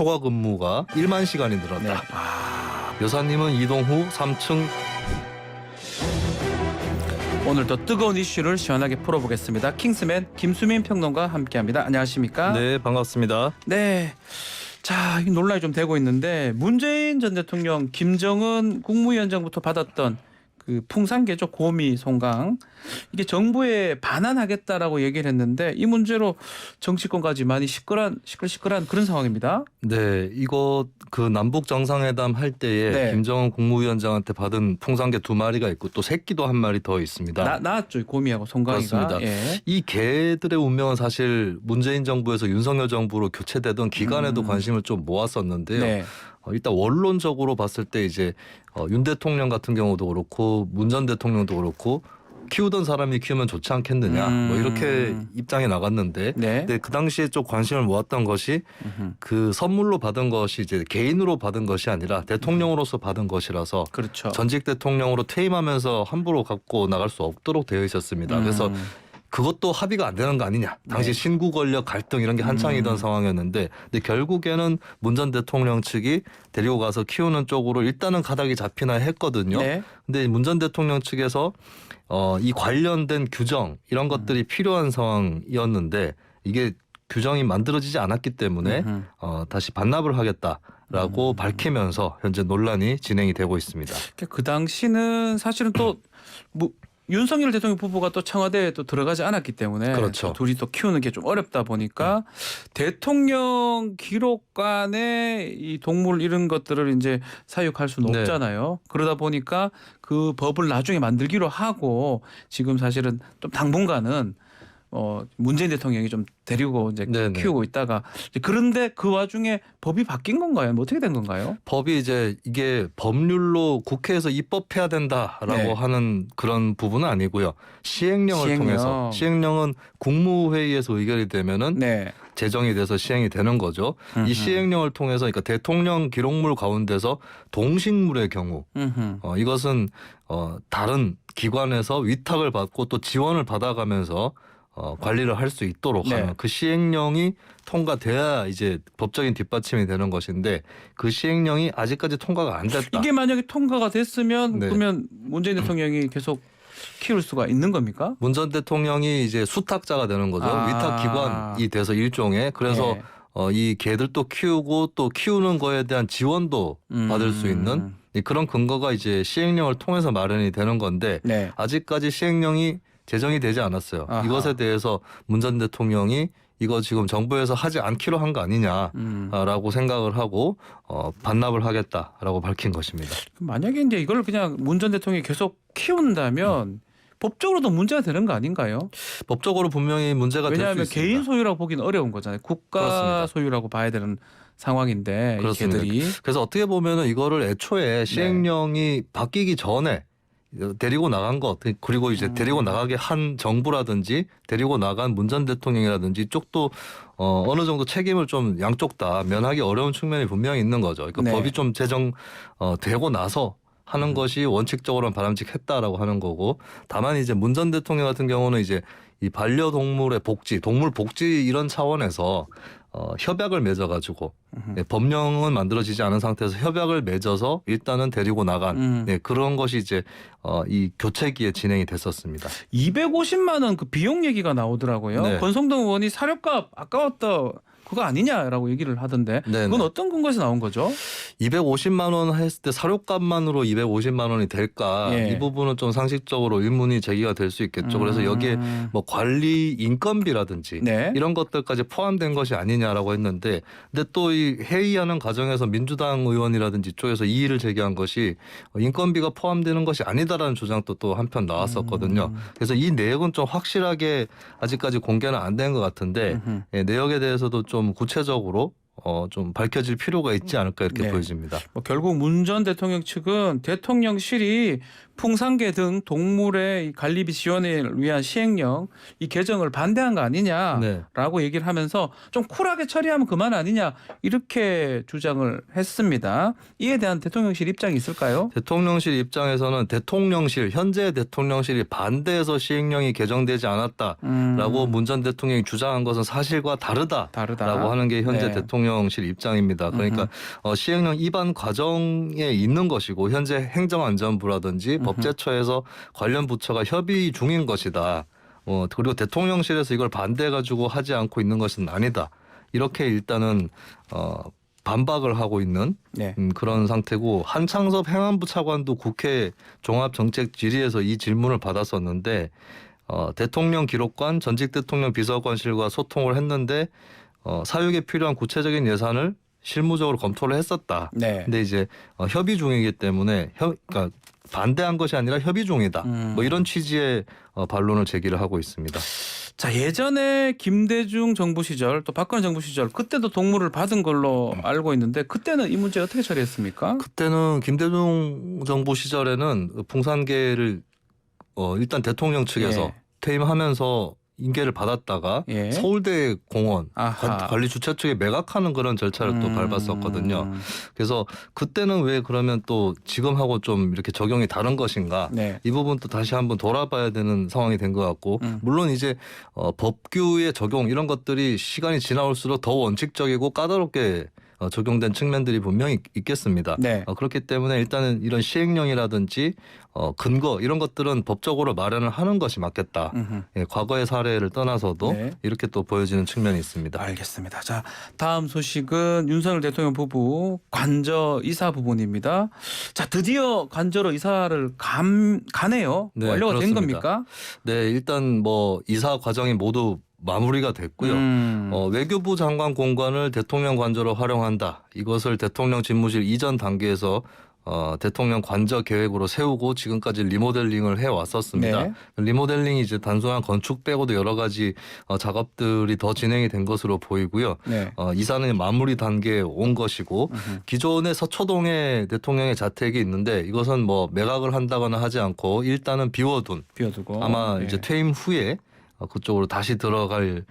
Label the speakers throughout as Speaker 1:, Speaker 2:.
Speaker 1: 초과 근무가 1만 시간이 늘었다.
Speaker 2: 네.
Speaker 1: 여사님은 이동 후 3층.
Speaker 2: 오늘도 뜨거운 이슈를 시원하게 풀어보겠습니다. 킹스맨 김수민 평론가와 함께합니다. 안녕하십니까?
Speaker 1: 네, 반갑습니다.
Speaker 2: 네. 자, 이 논란이 좀 되고 있는데 문재인 전 대통령 김정은 국무위원장부터 받았던 그 풍산개조 고미 송강 이게 정부에 반환하겠다라고 얘기를 했는데 이 문제로 정치권까지 많이 시끌시끌한 그런 상황입니다.
Speaker 1: 네, 이거 그 남북 정상회담 할 때에
Speaker 2: 네.
Speaker 1: 김정은 국무위원장한테 받은 풍산개 2마리가 있고 또 새끼도 1마리 더 있습니다.
Speaker 2: 나왔죠, 고미하고 송강이가.
Speaker 1: 그렇습니다.
Speaker 2: 예.
Speaker 1: 이 개들의 운명은 사실 문재인 정부에서 윤석열 정부로 교체되던 기간에도 관심을 좀 모았었는데요.
Speaker 2: 네.
Speaker 1: 일단 원론적으로 봤을 때 이제 윤 대통령 같은 경우도 그렇고 문 전 대통령도 그렇고 키우던 사람이 키우면 좋지 않겠느냐 뭐 이렇게 입장이 나갔는데
Speaker 2: 네.
Speaker 1: 근데 그 당시에 좀 관심을 모았던 것이 그 선물로 받은 것이 이제 개인으로 받은 것이 아니라 대통령으로서 받은 것이라서
Speaker 2: 그렇죠.
Speaker 1: 전직 대통령으로 퇴임하면서 함부로 갖고 나갈 수 없도록 되어 있었습니다. 그래서 그것도 합의가 안 되는 거 아니냐. 당시
Speaker 2: 네.
Speaker 1: 신구 권력 갈등 이런 게 한창이던 상황이었는데 근데 결국에는 문 전 대통령 측이 데리고 가서 키우는 쪽으로 일단은 가닥이 잡히나 했거든요.
Speaker 2: 네.
Speaker 1: 근데 문 전 대통령 측에서 이 관련된 규정 이런 것들이 필요한 상황이었는데 이게 규정이 만들어지지 않았기 때문에 다시 반납을 하겠다라고 밝히면서 현재 논란이 진행이 되고 있습니다.
Speaker 2: 그 당시는 사실은 또 뭐 윤석열 대통령 부부가 또 청와대에 또 들어가지 않았기 때문에
Speaker 1: 그렇죠.
Speaker 2: 또 둘이 또 키우는 게 좀 어렵다 보니까 대통령 기록관에 이 동물 이런 것들을 이제 사육할 수는
Speaker 1: 네.
Speaker 2: 없잖아요. 그러다 보니까 그 법을 나중에 만들기로 하고 지금 사실은 좀 당분간은 문재인 대통령이 좀 데리고 이제
Speaker 1: 네네.
Speaker 2: 키우고 있다가 그런데 그 와중에 법이 바뀐 건가요? 뭐 어떻게 된 건가요?
Speaker 1: 법이 이제 이게 법률로 국회에서 입법해야 된다라고
Speaker 2: 네.
Speaker 1: 하는 그런 부분은 아니고요. 시행령을
Speaker 2: 시행령.
Speaker 1: 통해서 시행령은 국무회의에서 의결이 되면은
Speaker 2: 네.
Speaker 1: 제정이 돼서 시행이 되는 거죠. 이 시행령을 통해서 그러니까 대통령 기록물 가운데서 동식물의 경우 이것은 다른 기관에서 위탁을 받고 또 지원을 받아가면서 관리를 할 수 있도록
Speaker 2: 네.
Speaker 1: 하는 그 시행령이 통과돼야 이제 법적인 뒷받침이 되는 것인데 그 시행령이 아직까지 통과가 안 됐다.
Speaker 2: 이게 만약에 통과가 됐으면
Speaker 1: 네.
Speaker 2: 그러면 문재인 대통령이 계속 키울 수가 있는 겁니까?
Speaker 1: 문 전 대통령이 이제 수탁자가 되는 거죠.
Speaker 2: 아.
Speaker 1: 위탁 기관이 돼서 일종의 그래서
Speaker 2: 네.
Speaker 1: 이 개들도 키우고 또 키우는 거에 대한 지원도 받을 수 있는 그런 근거가 이제 시행령을 통해서 마련이 되는 건데
Speaker 2: 네.
Speaker 1: 아직까지 시행령이 제정이 되지 않았어요.
Speaker 2: 아하.
Speaker 1: 이것에 대해서 문 전 대통령이 이거 지금 정부에서 하지 않기로 한 거 아니냐라고 생각을 하고 반납을 하겠다라고 밝힌 것입니다.
Speaker 2: 만약에 이제 이걸 그냥 문 전 대통령이 계속 키운다면 법적으로도 문제가 되는 거 아닌가요?
Speaker 1: 법적으로 분명히 문제가 될 수
Speaker 2: 왜냐하면
Speaker 1: 있습니다.
Speaker 2: 개인 소유라고 보기는 어려운 거잖아요. 국가
Speaker 1: 그렇습니다.
Speaker 2: 소유라고 봐야 되는 상황인데 이
Speaker 1: 그렇습니다.
Speaker 2: 개들이.
Speaker 1: 그래서 어떻게 보면은 이거를 애초에 시행령이 바뀌기 전에 데리고 나간 것 그리고 이제 데리고 나가게 한 정부라든지 데리고 나간 문 전 대통령이라든지 쪽도 어느 정도 책임을 좀 양쪽 다 면하기 어려운 측면이 분명히 있는 거죠. 그러니까
Speaker 2: 네.
Speaker 1: 법이 좀 제정 되고 나서 하는 것이 원칙적으로는 바람직했다라고 하는 거고 다만 이제 문 전 대통령 같은 경우는 이제 이 반려동물의 복지, 동물 복지 이런 차원에서 협약을 맺어가지고 법령은 만들어지지 않은 상태에서 협약을 맺어서 일단은 데리고 나간 그런 것이 이제 이 교체기에 진행이 됐었습니다.
Speaker 2: 250만 원 그 비용 얘기가 나오더라고요.
Speaker 1: 네.
Speaker 2: 권성동 의원이 사료값 아까웠다. 그거 아니냐라고 얘기를 하던데
Speaker 1: 네네.
Speaker 2: 그건 어떤 근거에서 나온 거죠?
Speaker 1: 250만 원 했을 때 사료값만으로 250만 원이 될까
Speaker 2: 예.
Speaker 1: 이 부분은 좀 상식적으로 의문이 제기가 될 수 있겠죠. 그래서 여기에 뭐 관리 인건비라든지
Speaker 2: 네.
Speaker 1: 이런 것들까지 포함된 것이 아니냐라고 했는데 근데 또 이 회의하는 과정에서 민주당 의원이라든지 쪽에서 이의를 제기한 것이 인건비가 포함되는 것이 아니다라는 주장도 또 한편 나왔었거든요. 그래서 이 내역은 좀 확실하게 아직까지 공개는 안 된 것 같은데 내역에 대해서도 좀 구체적으로 좀 밝혀질 필요가 있지 않을까 이렇게
Speaker 2: 네.
Speaker 1: 보여집니다.
Speaker 2: 뭐 결국 문 전 대통령 측은 대통령실이 풍산개 등 동물의 관리비 지원을 위한 시행령 이 개정을 반대한 거 아니냐라고
Speaker 1: 네.
Speaker 2: 얘기를 하면서 좀 쿨하게 처리하면 그만 아니냐 이렇게 주장을 했습니다. 이에 대한 대통령실 입장이 있을까요?
Speaker 1: 대통령실 입장에서는 현재 대통령실이 반대해서 시행령이 개정되지 않았다라고 문 전 대통령이 주장한 것은 사실과 다르다라고 하는 게 현재
Speaker 2: 네.
Speaker 1: 대통령 대통령실 입장입니다. 그러니까 시행령 위반 과정에 있는 것이고 현재 행정안전부라든지 법제처에서 관련 부처가 협의 중인 것이다. 그리고 대통령실에서 이걸 반대해가지고 하지 않고 있는 것은 아니다. 이렇게 일단은 반박을 하고 있는
Speaker 2: 네.
Speaker 1: 그런 상태고 한창섭 행안부 차관도 국회 종합정책질의에서 이 질문을 받았었는데 대통령 기록관, 전직 대통령 비서관실과 소통을 했는데 사육에 필요한 구체적인 예산을 실무적으로 검토를 했었다.
Speaker 2: 네.
Speaker 1: 근데 이제 협의 중이기 때문에 그러니까 반대한 것이 아니라 협의 중이다. 뭐 이런 취지의 반론을 제기를 하고 있습니다.
Speaker 2: 자, 예전에 김대중 정부 시절 또 박근혜 정부 시절 그때도 동물을 받은 걸로 알고 있는데 그때는 이 문제 어떻게 처리했습니까?
Speaker 1: 그때는 김대중 정부 시절에는 풍산개를 일단 대통령 측에서
Speaker 2: 예.
Speaker 1: 퇴임하면서 인계를 받았다가
Speaker 2: 예.
Speaker 1: 서울대 공원
Speaker 2: 아하.
Speaker 1: 관리 주최 측에 매각하는 그런 절차를 또 밟았었거든요. 그래서 그때는 왜 그러면 또 지금하고 좀 이렇게 적용이 다른 것인가?
Speaker 2: 네.
Speaker 1: 이 부분도 다시 한번 돌아봐야 되는 상황이 된 것 같고 물론 이제 법규의 적용 이런 것들이 시간이 지나올수록 더 원칙적이고 까다롭게 적용된 측면들이 분명히 있겠습니다.
Speaker 2: 네.
Speaker 1: 그렇기 때문에 일단은 이런 시행령이라든지 근거 이런 것들은 법적으로 마련을 하는 것이 맞겠다. 예, 과거의 사례를 떠나서도
Speaker 2: 네.
Speaker 1: 이렇게 또 보여지는 측면이 있습니다.
Speaker 2: 알겠습니다. 자, 다음 소식은 윤석열 대통령 부부 관저 이사 부분입니다. 자, 드디어 관저로 이사를 가네요.
Speaker 1: 네,
Speaker 2: 완료가 된
Speaker 1: 그렇습니다.
Speaker 2: 겁니까?
Speaker 1: 네, 일단 뭐 이사 과정이 모두 마무리가 됐고요. 외교부 장관 공관을 대통령 관저로 활용한다. 이것을 대통령 집무실 이전 단계에서 대통령 관저 계획으로 세우고 지금까지 리모델링을 해왔었습니다.
Speaker 2: 네.
Speaker 1: 리모델링이 이제 단순한 건축 빼고도 여러 가지 작업들이 더 진행이 된 것으로 보이고요.
Speaker 2: 네.
Speaker 1: 이사는 마무리 단계에 온 것이고 기존에 서초동에 대통령의 자택이 있는데 이것은 뭐 매각을 한다거나 하지 않고 일단은
Speaker 2: 비워두고
Speaker 1: 아마
Speaker 2: 네.
Speaker 1: 이제 퇴임 후에 그쪽으로 다시 들어갈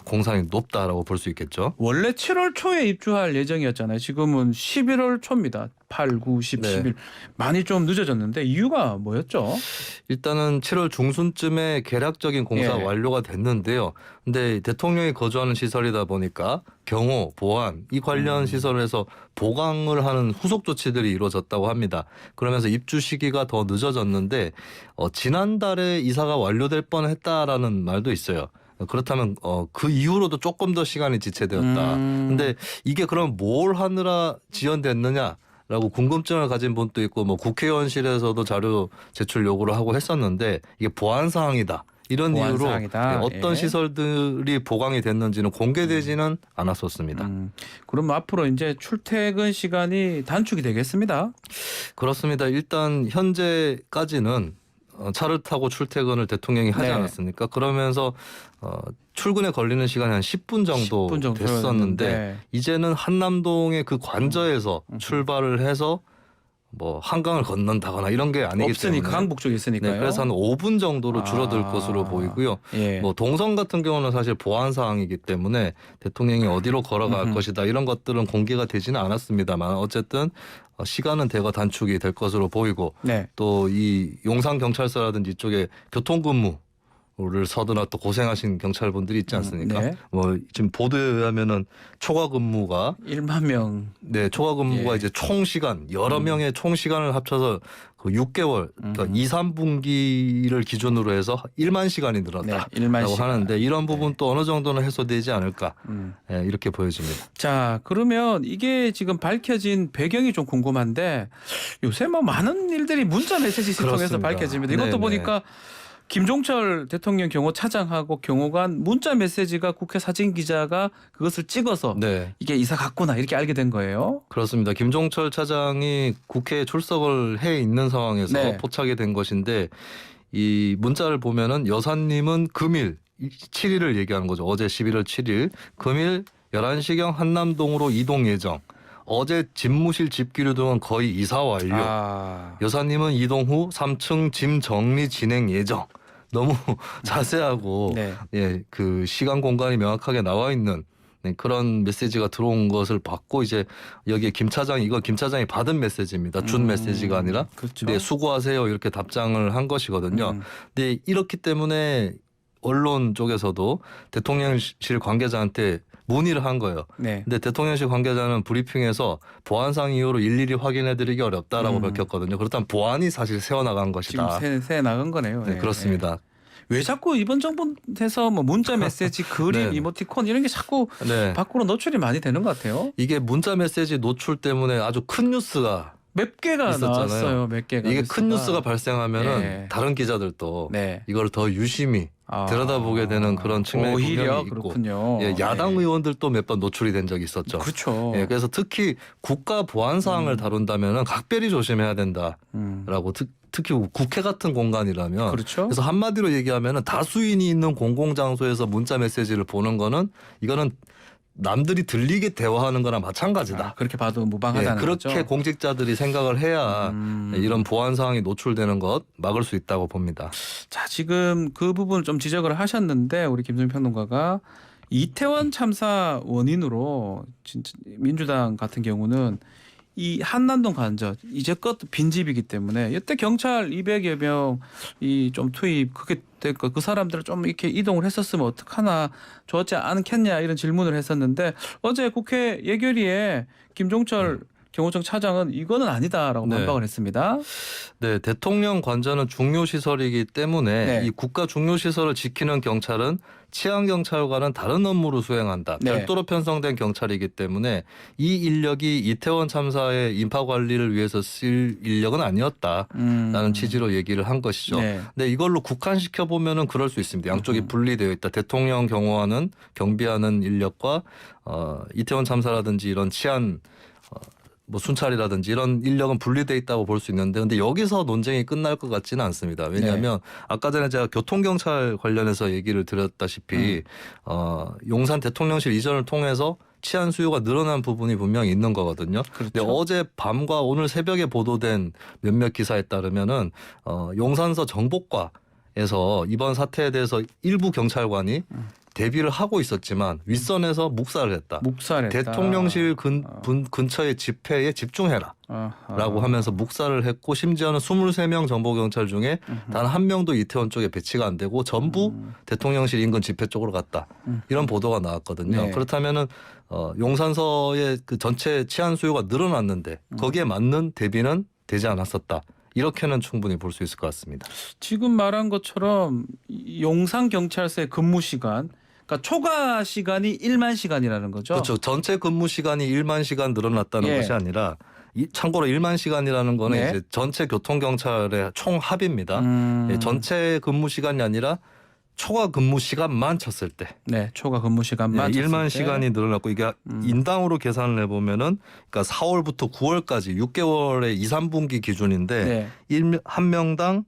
Speaker 1: 공산이 높다라고 볼 수 있겠죠.
Speaker 2: 원래 7월 초에 입주할 예정이었잖아요. 지금은 11월 초입니다. 8, 9, 10,
Speaker 1: 네.
Speaker 2: 11. 많이 좀 늦어졌는데 이유가 뭐였죠?
Speaker 1: 일단은 7월 중순쯤에 계략적인 공사
Speaker 2: 예.
Speaker 1: 완료가 됐는데요. 근데 대통령이 거주하는 시설이다 보니까 경호, 보안 이 관련 시설에서 보강을 하는 후속 조치들이 이루어졌다고 합니다. 그러면서 입주 시기가 더 늦어졌는데 지난달에 이사가 완료될 뻔했다라는 말도 있어요. 그렇다면 그 이후로도 조금 더 시간이 지체되었다. 근데 이게 그럼 뭘 하느라 지연됐느냐라고 궁금증을 가진 분도 있고 뭐 국회의원실에서도 자료 제출 요구를 하고 했었는데 이게 보안 사항이다. 이런
Speaker 2: 보안
Speaker 1: 이유로
Speaker 2: 사항이다.
Speaker 1: 어떤
Speaker 2: 예.
Speaker 1: 시설들이 보강이 됐는지는 공개되지는 않았었습니다.
Speaker 2: 그럼 앞으로 이제 출퇴근 시간이 단축이 되겠습니다.
Speaker 1: 그렇습니다. 일단 현재까지는 차를 타고 출퇴근을 대통령이 하지
Speaker 2: 네.
Speaker 1: 않았습니까? 그러면서 출근에 걸리는 시간이 한 10분 정도
Speaker 2: 10분 정도
Speaker 1: 됐었는데
Speaker 2: 소요됐는데.
Speaker 1: 이제는 한남동의 그 관저에서 출발을 해서 뭐 한강을 건넌다거나 이런 게 아니기
Speaker 2: 없으니까
Speaker 1: 때문에
Speaker 2: 강북 쪽에 있으니까요.
Speaker 1: 네, 그래서 한 5분 정도로 줄어들
Speaker 2: 아.
Speaker 1: 것으로 보이고요.
Speaker 2: 예.
Speaker 1: 뭐 동선 같은 경우는 사실 보안 사항이기 때문에 대통령이 어디로 걸어갈 것이다 이런 것들은 공개가 되지는 않았습니다만 어쨌든 시간은 대거 단축이 될 것으로 보이고
Speaker 2: 네.
Speaker 1: 또 이 용산 경찰서라든지 이쪽에 교통근무를 서두나 또 고생하신 경찰분들이 있지 않습니까?
Speaker 2: 네.
Speaker 1: 뭐 지금 보도에 의하면은 초과 근무가
Speaker 2: 1만 명.
Speaker 1: 네, 초과 근무가
Speaker 2: 예.
Speaker 1: 이제 총 시간 여러 명의 총 시간을 합쳐서 그 6개월 그러니까 2, 3분기를 기준으로 해서 1만 시간이
Speaker 2: 네,
Speaker 1: 늘었다라고
Speaker 2: 1만 시간.
Speaker 1: 하는데 이런 부분 또 어느 정도는 해소되지 않을까 예, 이렇게 보여집니다.
Speaker 2: 자, 그러면 이게 지금 밝혀진 배경이 좀 궁금한데 요새 뭐 많은 일들이 문자 메시지 통해서
Speaker 1: 그렇습니다.
Speaker 2: 밝혀집니다. 이것도
Speaker 1: 네네.
Speaker 2: 보니까 김종철 대통령 경호 차장하고 경호관 문자 메시지가 국회 사진 기자가 그것을 찍어서
Speaker 1: 네.
Speaker 2: 이게 이사 갔구나 이렇게 알게 된 거예요.
Speaker 1: 그렇습니다. 김종철 차장이 국회에 출석을 해 있는 상황에서
Speaker 2: 네.
Speaker 1: 포착이 된 것인데 이 문자를 보면은 여사님은 금일 7일을 얘기하는 거죠. 어제 11월 7일 금일 11시경 한남동으로 이동 예정. 어제 집무실 집기류 등은 거의 이사 완료. 여사님은 이동 후 3층 짐 정리 진행 예정. 너무 자세하고
Speaker 2: 네.
Speaker 1: 예, 그 시간 공간이 명확하게 나와 있는 네, 그런 메시지가 들어온 것을 받고 이제 여기에 김 차장이 이건 김 차장이 받은 메시지입니다. 준 메시지가 아니라
Speaker 2: 그렇죠.
Speaker 1: 네, 수고하세요 이렇게 답장을 한 것이거든요. 근데 이렇기 때문에 언론 쪽에서도 대통령실 관계자한테 문의를 한 거예요.
Speaker 2: 네.
Speaker 1: 근데 대통령실 관계자는 브리핑에서 보안상 이유로 일일이 확인해드리기 어렵다라고
Speaker 2: 음.
Speaker 1: 밝혔거든요. 그렇다면 보안이 사실 세워나간
Speaker 2: 지금
Speaker 1: 것이다.
Speaker 2: 새 나간 거네요.
Speaker 1: 네,
Speaker 2: 예,
Speaker 1: 그렇습니다.
Speaker 2: 왜 자꾸 이번 정부에서 뭐 문자 메시지, 그림,
Speaker 1: 네.
Speaker 2: 이모티콘 이런 게 자꾸
Speaker 1: 네.
Speaker 2: 밖으로 노출이 많이 되는 것 같아요.
Speaker 1: 이게 문자 메시지 노출 때문에 아주 큰 뉴스가
Speaker 2: 몇 개가
Speaker 1: 있었잖아요.
Speaker 2: 나왔어요. 몇 개가.
Speaker 1: 이게 큰 뉴스가 발생하면은
Speaker 2: 예.
Speaker 1: 다른 기자들도
Speaker 2: 네.
Speaker 1: 이걸 더 유심히 들여다보게 되는 그런 측면이
Speaker 2: 오히려
Speaker 1: 분명히 있고,
Speaker 2: 그렇군요.
Speaker 1: 예, 야당
Speaker 2: 네.
Speaker 1: 의원들도 몇 번 노출이 된 적이 있었죠.
Speaker 2: 그렇죠.
Speaker 1: 예, 그래서 특히 국가 보안 사항을 다룬다면은 각별히 조심해야 된다라고 특히 국회 같은 공간이라면
Speaker 2: 그렇죠.
Speaker 1: 그래서 한마디로 얘기하면은 다수인이 있는 공공장소에서 문자 메시지를 보는 거는 이거는 남들이 들리게 대화하는 거랑 마찬가지다.
Speaker 2: 그렇게 봐도
Speaker 1: 예,
Speaker 2: 무방하다는
Speaker 1: 그렇게
Speaker 2: 거죠.
Speaker 1: 공직자들이 생각을 해야 이런 보안 사항이 노출되는 것 막을 수 있다고 봅니다.
Speaker 2: 자, 지금 그 부분 좀 지적을 하셨는데 우리 김준일 평론가가 이태원 참사 원인으로 진짜 민주당 같은 경우는 이 한남동 관저 이제껏 빈집이기 때문에 이때 경찰 200여 명이 좀 투입 그게 됐고 그 사람들을 좀 이렇게 이동을 했었으면 어떡하나 좋지 않겠냐 이런 질문을 했었는데 어제 국회 예결위에 김종철 경호청 차장은 이거는 아니다라고
Speaker 1: 네.
Speaker 2: 반박을 했습니다.
Speaker 1: 네, 대통령 관저는 중요 시설이기 때문에
Speaker 2: 네.
Speaker 1: 이 국가 중요 시설을 지키는 경찰은 치안 경찰과는 다른 업무를 수행한다.
Speaker 2: 네.
Speaker 1: 별도로 편성된 경찰이기 때문에 이 인력이 이태원 참사의 인파 관리를 위해서 쓸 인력은 아니었다라는 취지로 얘기를 한 것이죠.
Speaker 2: 네.
Speaker 1: 근데 이걸로 국한시켜 보면은 그럴 수 있습니다. 양쪽이 분리되어 있다. 대통령 경호하는 경비하는 인력과 이태원 참사라든지 이런 치안 뭐 순찰이라든지 이런 인력은 분리돼 있다고 볼 수 있는데 근데 여기서 논쟁이 끝날 것 같지는 않습니다. 왜냐하면 아까 전에 제가 교통경찰 관련해서 얘기를 드렸다시피 용산 대통령실 이전을 통해서 치안 수요가 늘어난 부분이 분명히 있는 거거든요.
Speaker 2: 그렇죠.
Speaker 1: 근데 어제 밤과 오늘 새벽에 보도된 몇몇 기사에 따르면은 용산서 정복과에서 이번 사태에 대해서 일부 경찰관이 대비를 하고 있었지만 윗선에서 묵살을 했다.
Speaker 2: 묵살했다.
Speaker 1: 대통령실 근처의 집회에 집중해라. 라고 하면서 묵살을 했고 심지어는 23명 정보경찰 중에 단 한 명도 이태원 쪽에 배치가 안 되고 전부 대통령실 인근 집회 쪽으로 갔다. 이런 보도가 나왔거든요.
Speaker 2: 네.
Speaker 1: 그렇다면은 용산서의 그 전체 치안 수요가 늘어났는데 거기에 맞는 대비는 되지 않았었다. 이렇게는 충분히 볼 수 있을 것 같습니다.
Speaker 2: 지금 말한 것처럼 용산 경찰서의 근무 시간, 그러니까 초과 시간이 1만 시간이라는 거죠.
Speaker 1: 그렇죠. 전체 근무 시간이 1만 시간 늘어났다는
Speaker 2: 예.
Speaker 1: 것이 아니라 참고로 1만 시간이라는 거는
Speaker 2: 네.
Speaker 1: 이제 전체 교통경찰의 총 합입니다. 예, 전체 근무 시간이 아니라 초과 근무 시간만 쳤을 때
Speaker 2: 네, 초과 근무 시간만
Speaker 1: 1만
Speaker 2: 쳤을 때.
Speaker 1: 시간이 늘어났고 이게 인당으로 계산을 해보면은 그러니까 4월부터 9월까지 6개월의 2, 3분기 기준인데
Speaker 2: 네.
Speaker 1: 한 명당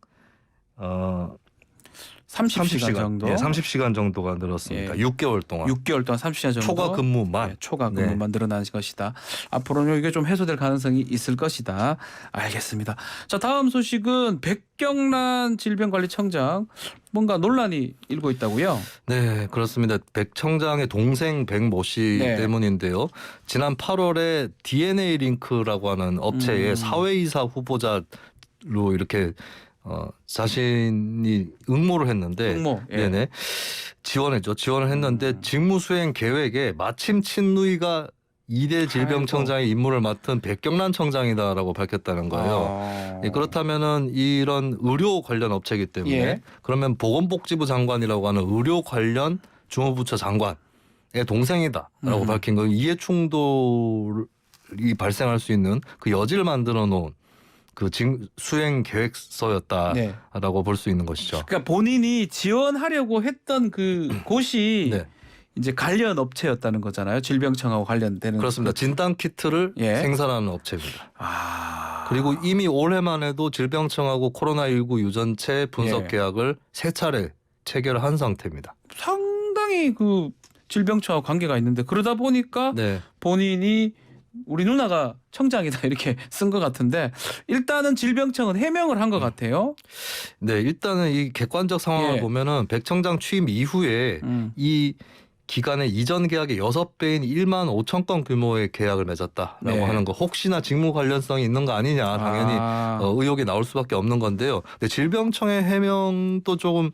Speaker 2: 30시간 정도.
Speaker 1: 예, 30시간 정도가 늘었습니다.
Speaker 2: 예.
Speaker 1: 6개월 동안.
Speaker 2: 6개월 동안 30시간 정도.
Speaker 1: 초과 근무만.
Speaker 2: 네, 초과
Speaker 1: 네.
Speaker 2: 근무만 늘어난 것이다. 앞으로는 이게 좀 해소될 가능성이 있을 것이다. 알겠습니다. 자, 다음 소식은 백경란 질병관리청장 뭔가 논란이 일고 있다고요?
Speaker 1: 네, 그렇습니다. 백 청장의 동생 백모 씨
Speaker 2: 네.
Speaker 1: 때문인데요. 지난 8월에 DNA 링크라고 하는 업체의 사회이사 후보자로 이렇게 자신이 응모를 했는데,
Speaker 2: 응모, 예.
Speaker 1: 네네 지원을 했는데 직무수행 계획에 마침 친누이가 이대 질병청장의 임무를 맡은 백경란 청장이다라고 밝혔다는 거예요. 예, 그렇다면은 이런 의료 관련 업체이기 때문에
Speaker 2: 예.
Speaker 1: 그러면 보건복지부 장관이라고 하는 의료 관련 주무부처 장관의 동생이다라고 밝힌 거 이해 충돌이 발생할 수 있는 그 여지를 만들어 놓은 그 수행 계획서였다라고 볼 수 있는 것이죠.
Speaker 2: 그러니까 본인이 지원하려고 했던 그 곳이
Speaker 1: 네.
Speaker 2: 이제 관련 업체였다는 거잖아요. 질병청하고 관련되는.
Speaker 1: 그렇습니다. 진단 키트를
Speaker 2: 예.
Speaker 1: 생산하는 업체입니다. 그리고 이미 올해만 해도 질병청하고 코로나19 유전체 분석
Speaker 2: 예.
Speaker 1: 계약을 3차례 체결한 상태입니다.
Speaker 2: 상당히 그 질병청하고 관계가 있는데 그러다 보니까
Speaker 1: 네.
Speaker 2: 본인이 우리 누나가 청장이다 이렇게 쓴 것 같은데 일단은 질병청은 해명을 한 것 같아요.
Speaker 1: 네, 일단은 이 객관적 상황을
Speaker 2: 예.
Speaker 1: 보면은 백 청장 취임 이후에 이 기간에 이전 계약의 6배인 1만 5천 건 규모의 계약을 맺었다라고
Speaker 2: 네.
Speaker 1: 하는 거 혹시나 직무 관련성이 있는 거 아니냐 당연히 의혹이 나올 수밖에 없는 건데요. 근데 질병청의 해명도 조금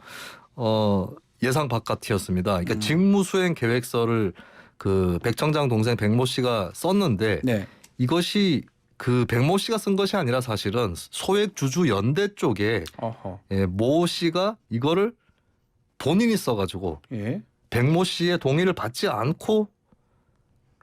Speaker 1: 예상 바깥이었습니다. 그러니까 직무 수행 계획서를 그 백 청장 동생 백모 씨가 썼는데
Speaker 2: 네.
Speaker 1: 이것이 그 백모 씨가 쓴 것이 아니라 사실은 소액 주주 연대 쪽에
Speaker 2: 어허.
Speaker 1: 모 씨가 이거를 본인이 써가지고
Speaker 2: 예.
Speaker 1: 백모 씨의 동의를 받지 않고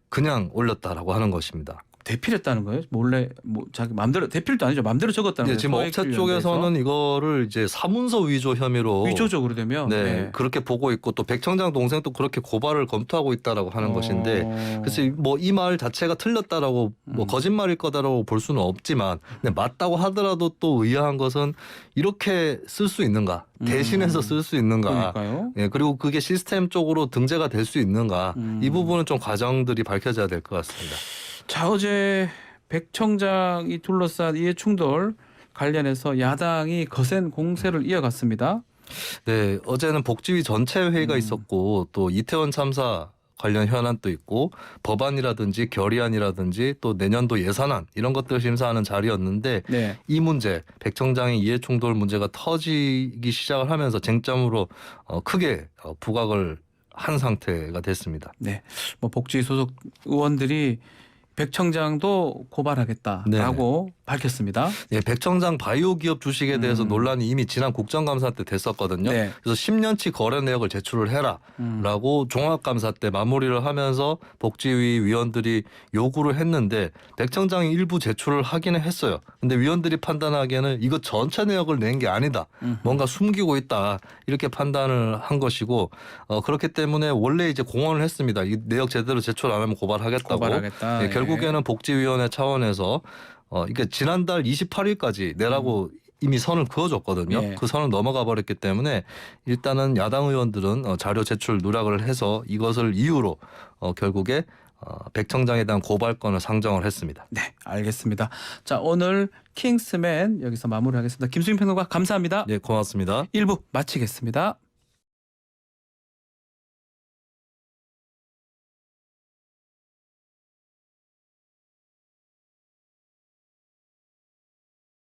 Speaker 1: 그냥 올렸다라고 하는 것입니다.
Speaker 2: 대필했다는 거예요? 몰래 뭐 자기 마음대로 대필도 아니죠. 마음대로 적었다는 거예요.
Speaker 1: 지금 업체 쪽에서는 이거를 이제 사문서 위조 혐의로
Speaker 2: 위조적으로 되면
Speaker 1: 네, 그렇게 보고 있고 또 백 청장 동생도 그렇게 고발을 검토하고 있다라고 하는 것인데 그래서 뭐 이 말 자체가 틀렸다라고 뭐 거짓말일 거다라고 볼 수는 없지만 근데 맞다고 하더라도 또 의아한 것은 이렇게 쓸 수 있는가 대신해서 쓸 수 있는가
Speaker 2: 그러니까요.
Speaker 1: 예, 그리고 그게 시스템적으로 등재가 될 수 있는가 이
Speaker 2: 음.
Speaker 1: 부분은 좀 과정들이 밝혀져야 될 것 같습니다.
Speaker 2: 자, 어제 백 청장이 둘러싼 이해 충돌 관련해서 야당이 거센 공세를 이어갔습니다.
Speaker 1: 네, 어제는 복지위 전체 회의가 있었고 또 이태원 참사 관련 현안도 있고 법안이라든지 결의안이라든지 또 내년도 예산안 이런 것들 심사하는 자리였는데
Speaker 2: 네.
Speaker 1: 이 문제 백 청장의 이해충돌 문제가 터지기 시작을 하면서 쟁점으로 크게 부각을 한 상태가 됐습니다.
Speaker 2: 네. 뭐 복지 소속 의원들이 백 청장도 고발하겠다라고 밝혔습니다.
Speaker 1: 예, 백 청장 바이오 기업 주식에 대해서 논란이 이미 지난 국정감사 때 됐었거든요.
Speaker 2: 네.
Speaker 1: 그래서 10년치 거래 내역을 제출을 해라라고 종합감사 때 마무리를 하면서 복지위 위원들이 요구를 했는데 백 청장이 일부 제출을 하기는 했어요. 근데 위원들이 판단하기에는 이거 전체 내역을 낸 게 아니다. 뭔가 숨기고 있다. 이렇게 판단을 한 것이고 그렇기 때문에 원래 이제 공언을 했습니다. 이 내역 제대로 제출 안 하면 고발하겠다고.
Speaker 2: 고발하겠다.
Speaker 1: 예, 결국에는 복지위원회 차원에서 이게 지난달 28일까지 내라고 이미 선을 그어줬거든요.
Speaker 2: 예.
Speaker 1: 그 선을 넘어가 버렸기 때문에 일단은 야당 의원들은 자료 제출 누락을 해서 이것을 이유로 결국에 백 청장에 대한 고발건을 상정을 했습니다.
Speaker 2: 네, 알겠습니다. 자, 오늘 킹스맨 여기서 마무리하겠습니다. 김수민 평론가 감사합니다.
Speaker 1: 네, 고맙습니다.
Speaker 2: 1부 마치겠습니다.